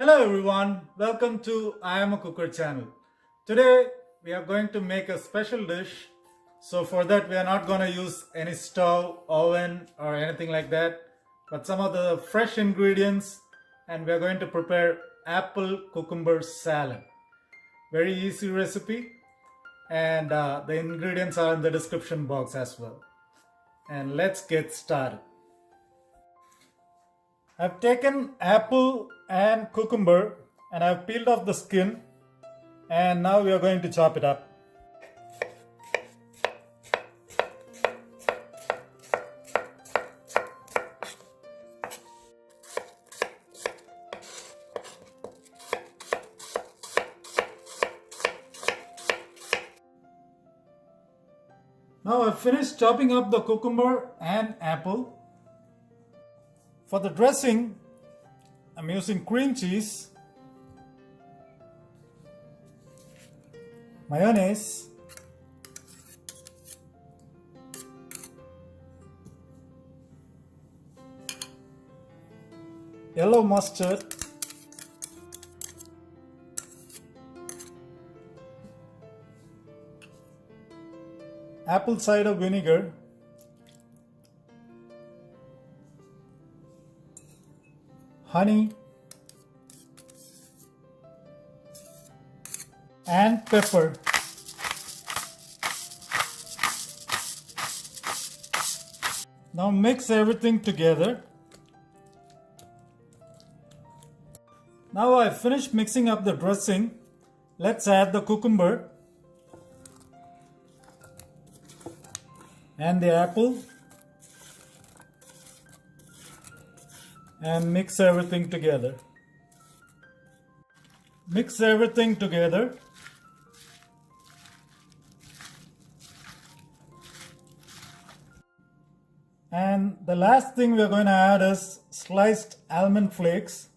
Hello everyone, welcome to I Am a Cooker channel. Today we are going to make a special dish. So for that we are not going to use any stove, oven or anything like that, but some of the fresh ingredients, and we are going to prepare apple cucumber salad. Very easy recipe, and the ingredients are in the description box as well. And let's get started. I've taken apple and cucumber and I've peeled off the skin, and now we are going to chop it up. Now I've finished chopping up the cucumber and apple. For the dressing, I'm using cream cheese, mayonnaise, yellow mustard, apple cider vinegar, honey, and pepper. Now mix everything together. Now I've finished mixing up the dressing. Let's add the cucumber and the apple and mix everything together. Mix everything together. And the last thing we're going to add is sliced almond flakes.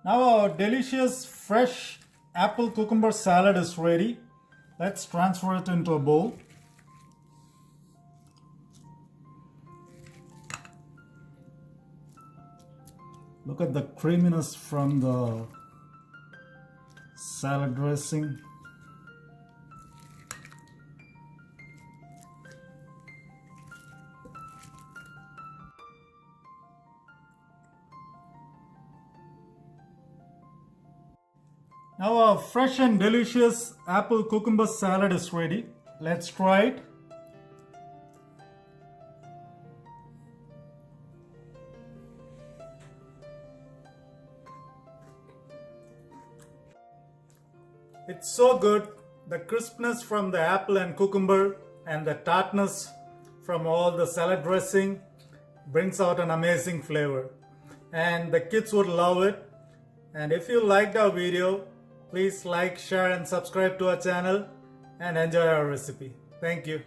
Now our delicious fresh apple cucumber salad is ready. Let's transfer it into a bowl. Look at the creaminess from the salad dressing. Now our fresh and delicious apple cucumber salad is ready. Let's try it. It's so good. The crispness from the apple and cucumber and the tartness from all the salad dressing brings out an amazing flavor. And the kids would love it. And if you liked our video, please like, share and subscribe to our channel and enjoy our recipe. Thank you.